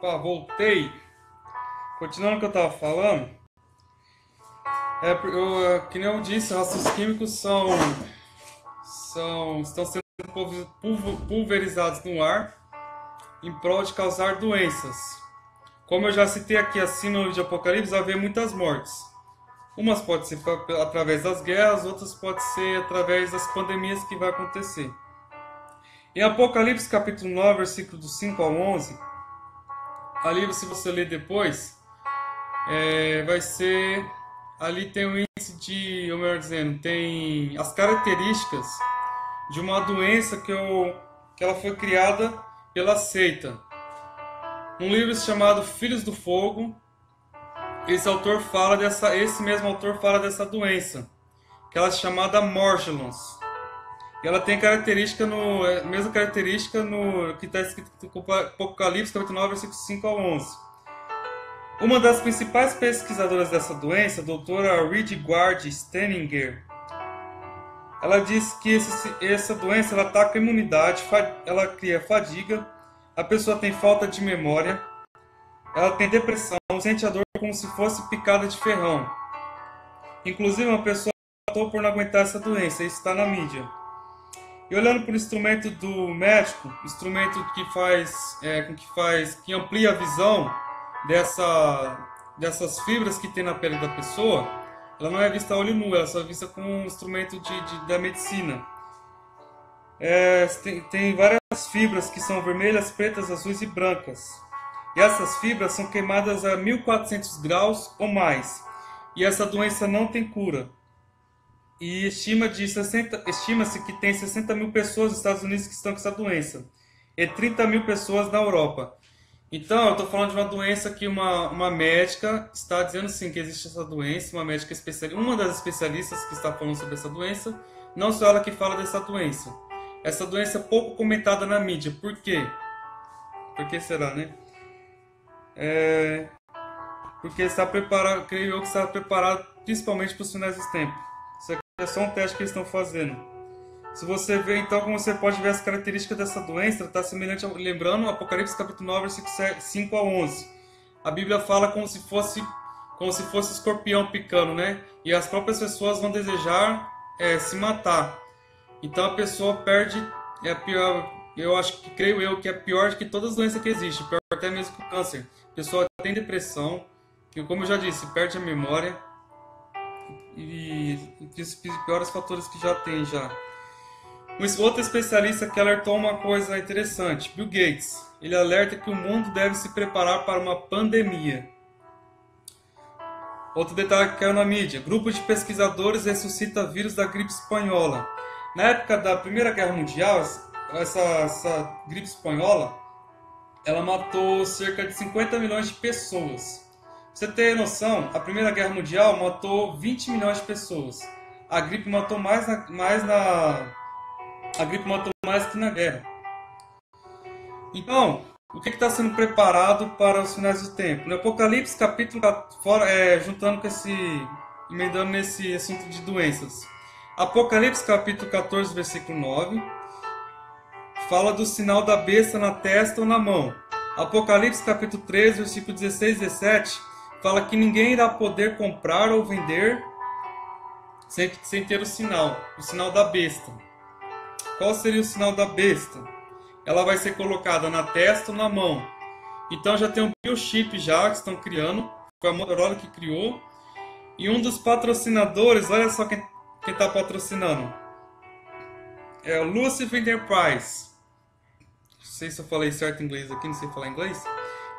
Opa, voltei. Continuando o que eu estava falando, que nem eu disse, rastros químicos estão sendo pulverizados no ar em prol de causar doenças. Como eu já citei aqui acima no livro de Apocalipse, vai haver muitas mortes. Umas podem ser através das guerras, outras podem ser através das pandemias que vai acontecer. Em Apocalipse capítulo 9, versículo do 5 ao 11, ali se você ler depois, vai ser... Ali tem o índice de, ou melhor dizendo, tem as características de uma doença que ela foi criada pela seita. Um livro chamado Filhos do Fogo, esse mesmo autor fala dessa doença, que ela é chamada Morgellons. E ela tem mesma característica no que está escrito no Apocalipse, capítulo 9, versículos 5 ao 11. Uma das principais pesquisadoras dessa doença, a doutora Hildegard Steininger, ela diz que essa doença ela ataca a imunidade, ela cria fadiga, a pessoa tem falta de memória, ela tem depressão, sente a dor como se fosse picada de ferrão. Inclusive, uma pessoa matou por não aguentar essa doença, isso está na mídia. E olhando para o instrumento do médico, instrumento que amplia a visão dessas fibras que tem na pele da pessoa, ela não é vista a olho nu, ela só é vista com um instrumento da medicina. Tem várias fibras que são vermelhas, pretas, azuis e brancas. E essas fibras são queimadas a 1400 graus ou mais. E essa doença não tem cura. E estima-se que tem 60 mil pessoas nos Estados Unidos que estão com essa doença. E 30 mil pessoas na Europa. Então, eu estou falando de uma doença que uma médica está dizendo sim que existe essa doença, uma das especialistas que está falando sobre essa doença, não só ela que fala dessa doença. Essa doença é pouco comentada na mídia. Por quê? Por que será, né? Porque creio eu que está preparado principalmente para os finais dos tempos. Isso aqui é só um teste que eles estão fazendo. Se você ver, então, como você pode ver as características dessa doença, está semelhante, lembrando, Apocalipse capítulo 9, versículo 5 a 11. A Bíblia fala como se fosse escorpião picando, né? E as próprias pessoas vão desejar se matar. Então a pessoa perde, é a pior, creio eu, que é pior do que todas as doenças que existem, pior até mesmo que o câncer. A pessoa tem depressão, que, como eu já disse, perde a memória e os piores fatores que já tem já. Um outro especialista que alertou uma coisa interessante, Bill Gates. Ele alerta que o mundo deve se preparar para uma pandemia. Outro detalhe que caiu na mídia. Grupo de pesquisadores ressuscita vírus da gripe espanhola. Na época da Primeira Guerra Mundial, essa gripe espanhola, ela matou cerca de 50 milhões de pessoas. Pra você ter noção, a Primeira Guerra Mundial matou 20 milhões de pessoas. A gripe matou mais que na guerra. Então, o que está sendo preparado para os finais do tempo? No Apocalipse, capítulo 4, emendando nesse assunto de doenças. Apocalipse, capítulo 14, versículo 9, fala do sinal da besta na testa ou na mão. Apocalipse, capítulo 13, versículo 16 e 17, fala que ninguém irá poder comprar ou vender sem ter o sinal da besta. Qual seria o sinal da besta? Ela vai ser colocada na testa ou na mão. Então já tem um biochip já que estão criando. Foi a Motorola que criou. E um dos patrocinadores, olha só quem está patrocinando. É o Lucifer Enterprise. Não sei se eu falei certo em inglês aqui, não sei falar inglês.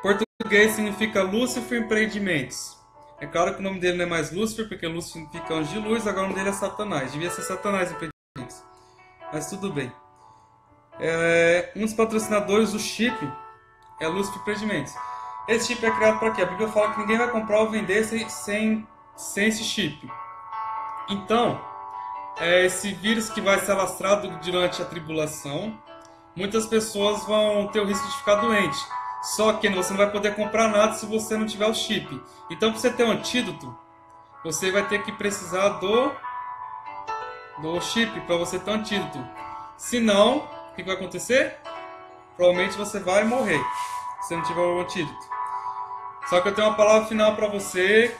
Português significa Lucifer Empreendimentos. É claro que o nome dele não é mais Lucifer, porque Lucifer significa anjo de luz, agora o nome dele é Satanás. Devia ser Satanás Empreendimentos. Mas tudo bem. Um dos patrocinadores do chip é Lucifer Empreendimentos. Esse chip é criado para quê? A Bíblia fala que ninguém vai comprar ou vender sem esse chip. Então, esse vírus que vai ser alastrado durante a tribulação, muitas pessoas vão ter o risco de ficar doente. Só que você não vai poder comprar nada se você não tiver o chip. Então, para você ter um antídoto, você vai ter que precisar do chip para você ter um antídoto. Se não, o que vai acontecer? Provavelmente você vai morrer. se você não tiver o antídoto. Só que eu tenho uma palavra final para você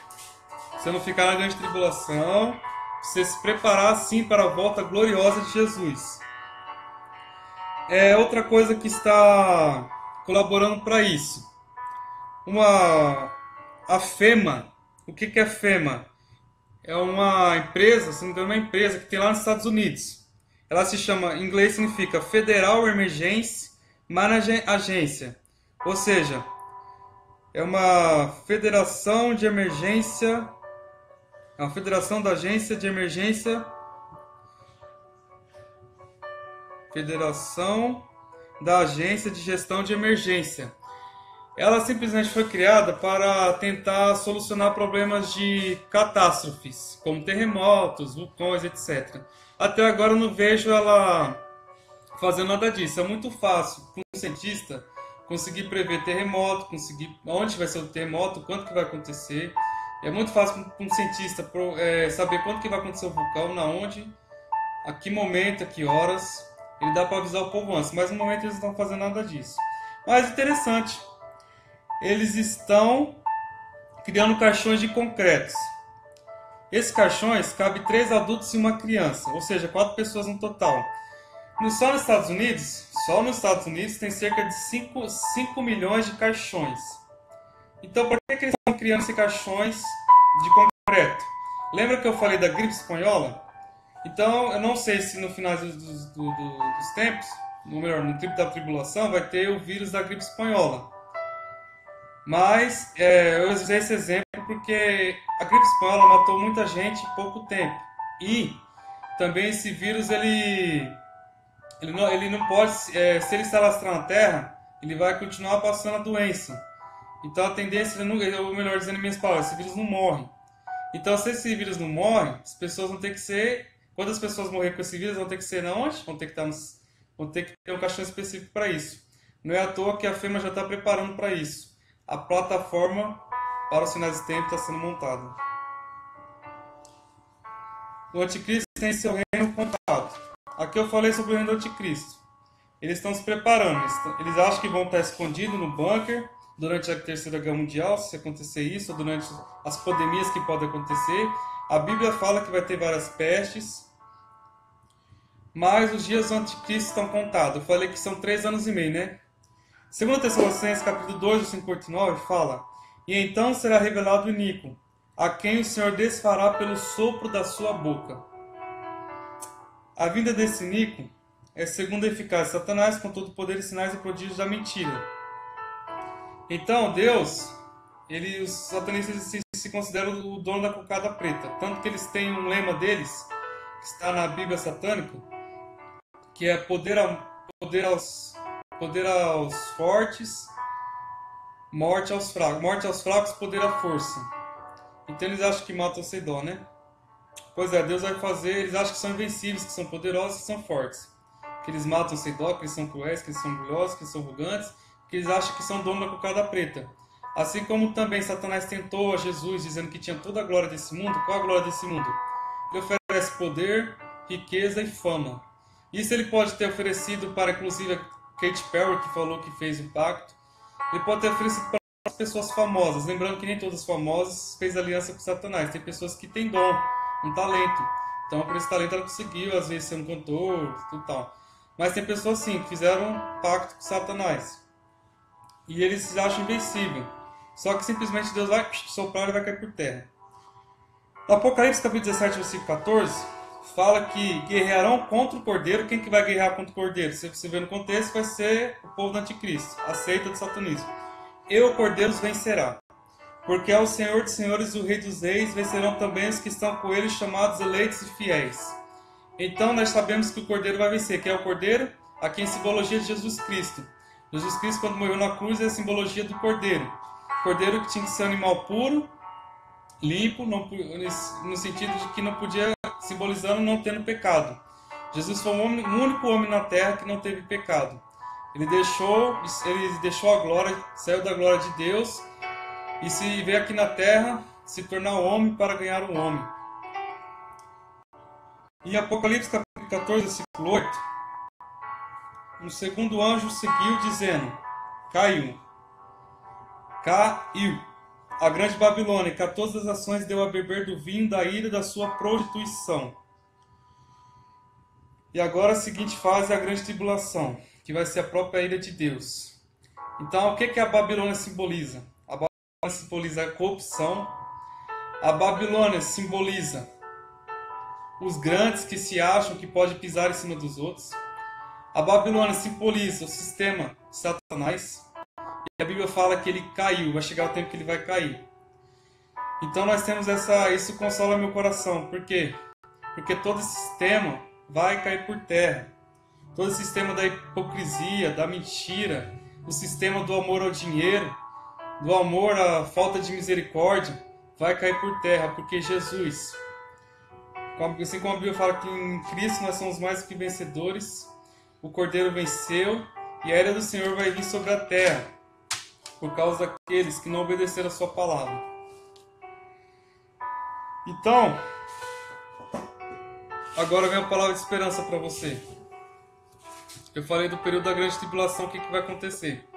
não ficar na grande tribulação, você se preparar sim para a volta gloriosa de Jesus. Outra coisa que está colaborando para isso. A FEMA. O que é a FEMA? É uma empresa, se não me engano, uma empresa que tem lá nos Estados Unidos. Ela se chama, em inglês significa Federal Emergency Management Agency. Ou seja, é uma federação de emergência, é uma federação da agência de emergência, Federação da Agência de Gestão de Emergência. Ela simplesmente foi criada para tentar solucionar problemas de catástrofes, como terremotos, vulcões, etc. Até agora eu não vejo ela fazendo nada disso. É muito fácil para um cientista conseguir prever terremoto, conseguir onde vai ser o terremoto, quanto que vai acontecer. É muito fácil para um cientista saber quando que vai acontecer o vulcão, na onde, a que momento, a que horas. Ele dá para avisar o povo antes, mas no momento eles não estão fazendo nada disso. Mas interessante, eles estão criando caixões de concretos. Esses caixões cabem 3 adultos e uma criança, ou seja, 4 pessoas no total. Só nos Estados Unidos tem cerca de 5 milhões de caixões. Então, por que eles estão criando esses caixões de concreto? Lembra que eu falei da gripe espanhola? Então, eu não sei se no final dos tempos, no tempo da tribulação, vai ter o vírus da gripe espanhola. Mas eu usei esse exemplo porque a gripe espanhola matou muita gente em pouco tempo. E também esse vírus, ele não pode, se ele se alastrar na Terra, ele vai continuar passando a doença. Então a tendência, ou melhor dizendo em minhas palavras, esse vírus não morre. Então se esse vírus não morre, as pessoas vão ter que ser... Quando as pessoas morrerem com esse vírus, vão ter que ser na onde? Vão ter que ter um caixão específico para isso. Não é à toa que a FEMA já está preparando para isso. A plataforma para os finais de tempo está sendo montada. O anticristo tem seu reino contado. Aqui eu falei sobre o reino do anticristo. Eles estão se preparando. Eles acham que vão estar escondidos no bunker durante a Terceira Guerra Mundial, se acontecer isso, ou durante as pandemias que podem acontecer. A Bíblia fala que vai ter várias pestes. Mas os dias do anticristo estão contados. Eu falei que são 3 anos e meio, né? 2 Tessalonicenses, capítulo 2, do 5 ao 9, fala: E então será revelado o iníquo, a quem o Senhor desfará pelo sopro da sua boca. A vinda desse iníquo é segundo a eficácia de Satanás, com todo o poder e sinais e prodígios da mentira. Então, Deus, os satanistas se consideram o dono da cocada preta. Tanto que eles têm um lema deles, que está na Bíblia satânica, que é poder aos fortes, morte aos fracos, poder à força. Então eles acham que matam sem dó, né? Pois é, Deus vai fazer, eles acham que são invencíveis, que são poderosos, que são fortes. Que eles matam sem dó, que eles são cruéis, que eles são orgulhosos, que eles são arrogantes, que eles acham que são dono da cocada preta. Assim como também Satanás tentou a Jesus, dizendo que tinha toda a glória desse mundo. Qual a glória desse mundo? Ele oferece poder, riqueza e fama. Isso ele pode ter oferecido para, inclusive, Katy Perry, que falou que fez o pacto. Ele pode ter oferecido para as pessoas famosas. Lembrando que nem todas as famosas fez aliança com Satanás. Tem pessoas que têm dom, um talento. Então, por esse talento, ela conseguiu, às vezes, ser um cantor e tal. Mas tem pessoas, sim, que fizeram um pacto com Satanás. E eles se acham invencíveis. Só que simplesmente Deus vai soprar e vai cair por terra. No Apocalipse, capítulo 17, versículo 14, fala que guerrearão contra o Cordeiro. Quem que vai guerrear contra o Cordeiro? Se você ver no contexto, vai ser o povo do anticristo, a seita do satanismo. E o Cordeiro os vencerá. Porque é o Senhor dos senhores e o Rei dos reis, vencerão também os que estão com ele, chamados eleitos e fiéis. Então nós sabemos que o Cordeiro vai vencer. Quem é o Cordeiro? Aqui em simbologia de Jesus Cristo. Jesus Cristo, quando morreu na cruz, é a simbologia do Cordeiro. Cordeiro que tinha que ser um animal puro, limpo, no sentido de que não podia, simbolizando não tendo pecado. Jesus foi o único homem na terra que não teve pecado. Ele deixou a glória, saiu da glória de Deus e se veio aqui na terra se tornar homem para ganhar um homem. Em Apocalipse capítulo 14, versículo 8, um segundo anjo seguiu dizendo: Caiu. caiu. A grande Babilônia, que a todas as nações deu a beber do vinho da ira da sua prostituição. E agora a seguinte fase é a grande tribulação, que vai ser a própria ira de Deus. Então, o que a Babilônia simboliza? A Babilônia simboliza a corrupção. A Babilônia simboliza os grandes que se acham que podem pisar em cima dos outros. A Babilônia simboliza o sistema de Satanás. E a Bíblia fala que ele caiu, vai chegar o tempo que ele vai cair. Então nós temos isso consola meu coração. Por quê? Porque todo esse sistema vai cair por terra. Todo esse sistema da hipocrisia, da mentira, o sistema do amor ao dinheiro, do amor à falta de misericórdia, vai cair por terra, porque Jesus, assim como a Bíblia fala que em Cristo nós somos mais que vencedores, o Cordeiro venceu e a ira do Senhor vai vir sobre a terra, por causa daqueles que não obedeceram a sua palavra. Então, agora vem a palavra de esperança para você. Eu falei do período da grande tribulação, o que vai acontecer.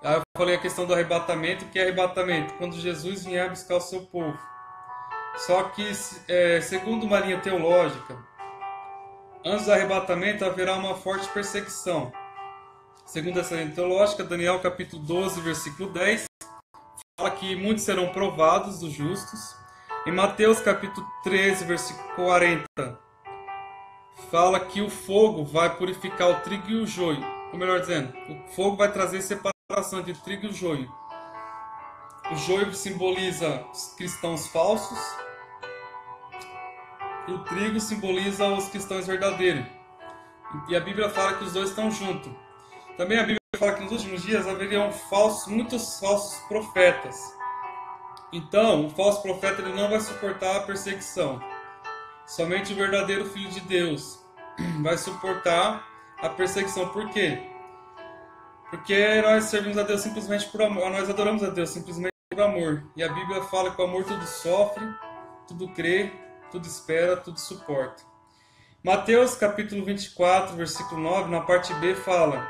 Aí eu falei a questão do arrebatamento. O que é arrebatamento? Quando Jesus vier buscar o seu povo. Só que, segundo uma linha teológica, antes do arrebatamento haverá uma forte perseguição. Segundo essa linha teológica, Daniel capítulo 12, versículo 10, fala que muitos serão provados dos justos. Em Mateus capítulo 13, versículo 40, fala que o fogo vai purificar o trigo e o joio. Ou melhor dizendo, o fogo vai trazer separação entre o trigo e o joio. O joio simboliza os cristãos falsos e o trigo simboliza os cristãos verdadeiros. E a Bíblia fala que os dois estão juntos. Também a Bíblia fala que nos últimos dias haveriam muitos falsos profetas. Então, o falso profeta ele não vai suportar a perseguição. Somente o verdadeiro Filho de Deus vai suportar a perseguição. Por quê? Porque nós servimos a Deus simplesmente por amor. Nós adoramos a Deus simplesmente por amor. E a Bíblia fala que o amor tudo sofre, tudo crê, tudo espera, tudo suporta. Mateus capítulo 24, versículo 9, na parte B fala: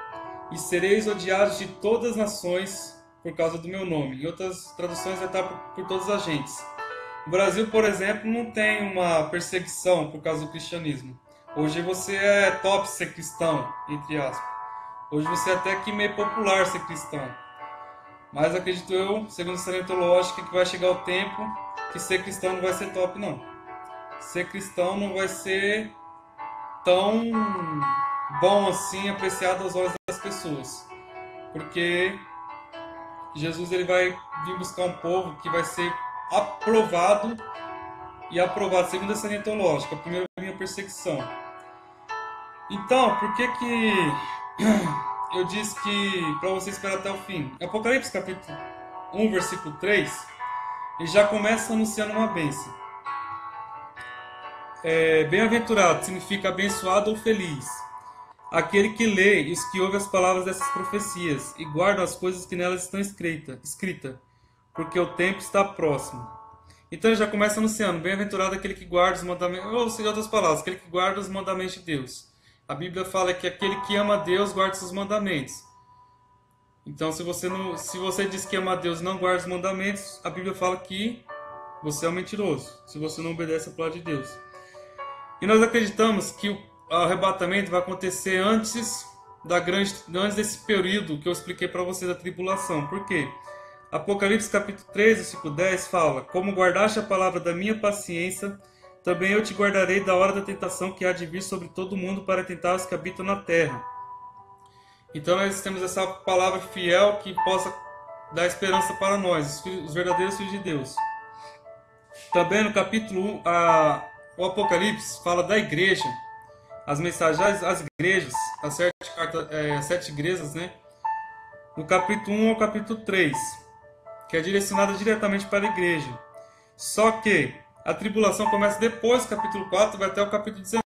e sereis odiados de todas as nações por causa do meu nome. Em outras traduções vai estar por todas as gentes. O Brasil, por exemplo, não tem uma perseguição por causa do cristianismo. Hoje você é top ser cristão, entre aspas. Hoje você é até que meio popular ser cristão. Mas acredito eu, segundo essa linha teológica, que vai chegar o tempo que ser cristão não vai ser top, não. Ser cristão não vai ser tão bom assim, apreciado aos olhos das pessoas. Porque Jesus ele vai vir buscar um povo que vai ser aprovado segundo essa linha teológica. Primeiro vem a perseguição. Então, por que eu disse que para você esperar até o fim? Apocalipse capítulo 1, versículo 3, ele já começa anunciando uma bênção. Bem-aventurado significa abençoado ou feliz. Aquele que lê e os que ouve as palavras dessas profecias e guardam as coisas que nelas estão escritas, porque o tempo está próximo. Então ele já começa anunciando: bem-aventurado aquele que guarda os mandamentos, ou seja, outras palavras, aquele que guarda os mandamentos de Deus. A Bíblia fala que aquele que ama a Deus guarda seus mandamentos. Então se você diz que ama a Deus e não guarda os mandamentos, a Bíblia fala que você é um mentiroso, se você não obedece a palavra de Deus. E nós acreditamos que o arrebatamento vai acontecer antes desse período que eu expliquei para você da tribulação. Por quê? Apocalipse capítulo 3, versículo 10 fala: como guardaste a palavra da minha paciência, também eu te guardarei da hora da tentação que há de vir sobre todo mundo para tentar os que habitam na terra. Então nós temos essa palavra fiel que possa dar esperança para nós, os verdadeiros filhos de Deus. Também no capítulo 1, o Apocalipse fala da igreja, as mensagens às igrejas, as 7 igrejas, né? No capítulo 1 ao capítulo 3, que é direcionada diretamente para a igreja. Só que a tribulação começa depois do capítulo 4, vai até o capítulo 19.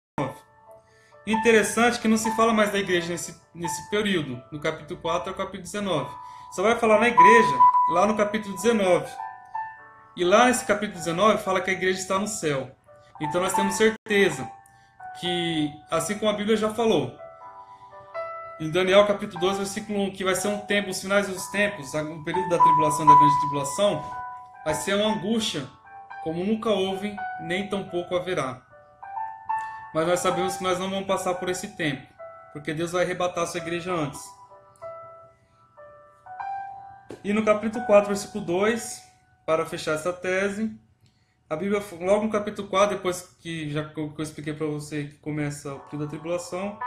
Interessante que não se fala mais da igreja nesse período, no capítulo 4 ao capítulo 19. Só vai falar na igreja lá no capítulo 19. E lá nesse capítulo 19 fala que a igreja está no céu. Então nós temos certeza que, assim como a Bíblia já falou, Em Daniel capítulo 12, versículo 1, que vai ser um tempo, os finais dos tempos, o período da tribulação, da grande tribulação, vai ser uma angústia, como nunca houve, nem tampouco haverá. Mas nós sabemos que nós não vamos passar por esse tempo, porque Deus vai arrebatar a sua igreja antes. E no capítulo 4, versículo 2, para fechar essa tese, a Bíblia, logo no capítulo 4, depois que eu expliquei para você que começa o período da tribulação,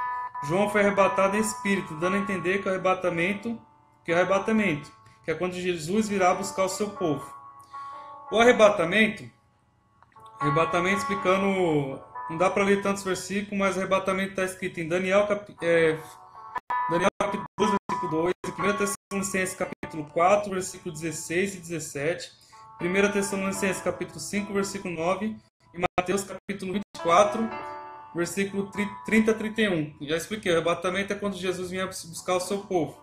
João foi arrebatado em espírito, dando a entender que o arrebatamento, que é quando Jesus virá buscar o seu povo. O arrebatamento explicando, não dá para ler tantos versículos, mas o arrebatamento está escrito em Daniel capítulo 12, versículo 2, 1 Tessalonicenses capítulo 4, versículo 16 e 17, 1 Tessalonicenses capítulo 5, versículo 9 e Mateus capítulo 24, versículo 30 a 31. Já expliquei, o arrebatamento é quando Jesus vinha buscar o seu povo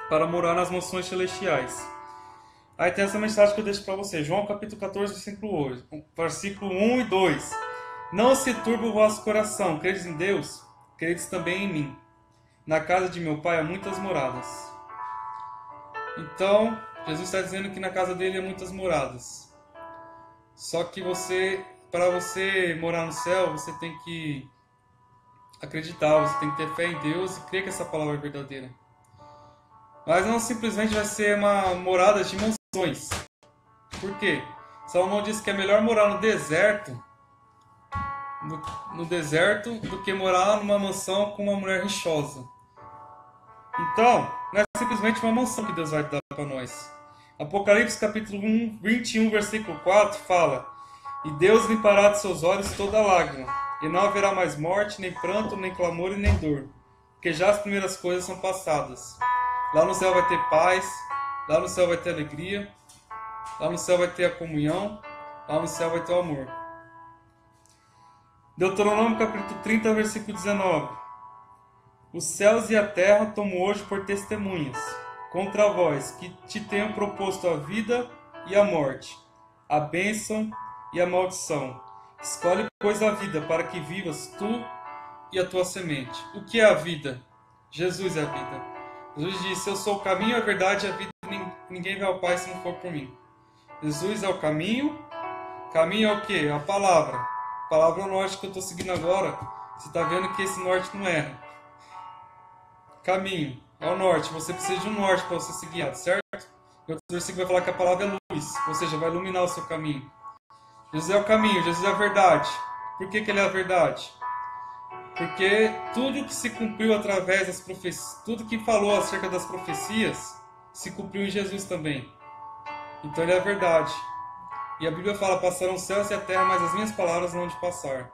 para morar nas mansões celestiais. Aí tem essa mensagem que eu deixo para você, João capítulo 14, versículo 1 e 2. Não se turbe o vosso coração, credes em Deus, credes também em mim. Na casa de meu pai há muitas moradas. Então, Jesus está dizendo que na casa dele há muitas moradas. Só que para você morar no céu, você tem que acreditar, você tem que ter fé em Deus e crer que essa palavra é verdadeira. Mas não simplesmente vai ser uma morada de mansões. Por quê? Salomão disse que é melhor morar no deserto do que morar numa mansão com uma mulher rixosa. Então, não é simplesmente uma mansão que Deus vai dar para nós. Apocalipse capítulo 21, versículo 4 fala: E Deus limpará de seus olhos toda lágrima, e não haverá mais morte, nem pranto, nem clamor e nem dor, porque já as primeiras coisas são passadas. Lá no céu vai ter paz, lá no céu vai ter alegria, lá no céu vai ter a comunhão, lá no céu vai ter o amor. Deuteronômio capítulo 30, versículo 19. Os céus e a terra tomo hoje por testemunhas contra vós, que te tenho proposto a vida e a morte, a bênção e a maldição. Escolhe, pois, a vida, para que vivas tu e a tua semente. O que é a vida? Jesus é a vida. Jesus disse: Eu sou o caminho, a verdade e a vida, ninguém vai ao Pai se não for por mim. Jesus é o caminho. Caminho é o quê? A palavra. A palavra é o norte que eu estou seguindo agora. Você está vendo que esse norte não erra. Caminho é o norte. Você precisa de um norte para você seguir, certo? E outro versículo vai falar que a palavra é luz, ou seja, vai iluminar o seu caminho. Jesus é o caminho, Jesus é a verdade. Por que ele é a verdade? Porque tudo que se cumpriu através das profecias, tudo que falou acerca das profecias, se cumpriu em Jesus também. Então ele é a verdade. E a Bíblia fala: passarão os céus e a terra, mas as minhas palavras não hão de passar.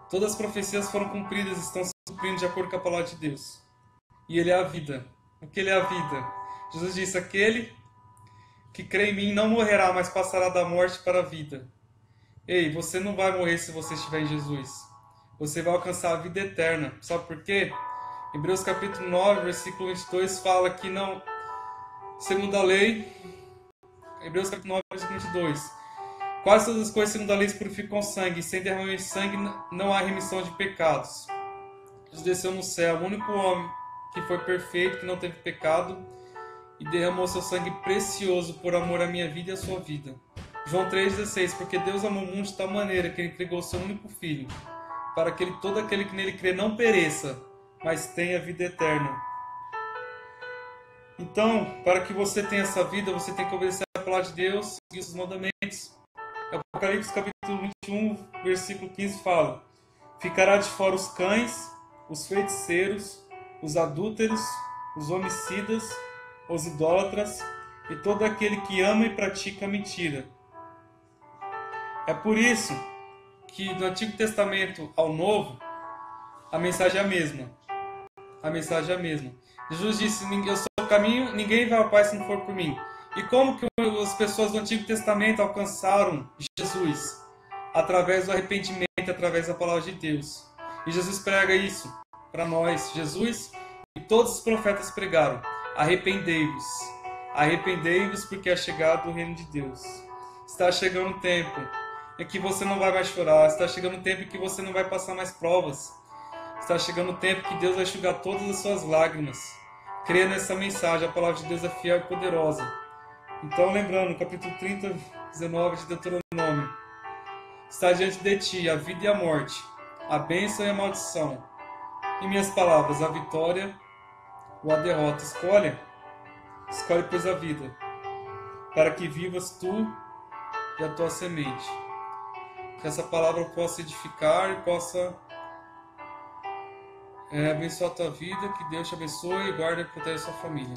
Todas as profecias foram cumpridas, estão se cumprindo de acordo com a palavra de Deus. E ele é a vida. O que ele é a vida? Jesus disse: aquele que crê em mim não morrerá, mas passará da morte para a vida. Ei, você não vai morrer se você estiver em Jesus. Você vai alcançar a vida eterna. Sabe por quê? Hebreus capítulo 9, versículo 22 fala que não, segundo a lei, Hebreus capítulo 9, versículo 22, quase todas as coisas segundo a lei se purificam com sangue, e sem derramamento de sangue não há remissão de pecados. Jesus desceu no céu, o único homem que foi perfeito, que não teve pecado, e derramou seu sangue precioso por amor à minha vida e à sua vida. João 3,16, porque Deus amou o mundo de tal maneira que ele entregou o seu único filho, para que todo aquele que nele crê não pereça, mas tenha vida eterna. Então, para que você tenha essa vida, você tem que obedecer a palavra de Deus, seguir os mandamentos. Apocalipse capítulo 21, versículo 15 fala: ficará de fora os cães, os feiticeiros, os adúlteros, os homicidas, os idólatras e todo aquele que ama e pratica mentira. É por isso que do Antigo Testamento ao Novo, a mensagem é a mesma. A mensagem é a mesma. Jesus disse: eu sou o caminho, ninguém vai ao Pai se não for por mim. E como que as pessoas do Antigo Testamento alcançaram Jesus? Através do arrependimento, através da palavra de Deus. E Jesus prega isso para nós. Jesus e todos os profetas pregaram: arrependei-vos. Arrependei-vos, porque é chegado o reino de Deus. Está chegando o tempo em que você não vai mais chorar. Está chegando o tempo em que você não vai passar mais provas. Está chegando o tempo que Deus vai enxugar todas as suas lágrimas. Creia nessa mensagem, a palavra de Deus é fiel e poderosa. Então, lembrando, no capítulo 30, 19 de Deuteronômio, está diante de ti a vida e a morte, a bênção e a maldição. Em minhas palavras, a vitória ou a derrota. Escolhe, pois, a vida, para que vivas tu e a tua semente. Que essa palavra possa edificar e possa abençoar a tua vida. Que Deus te abençoe e guarde e proteja a sua família.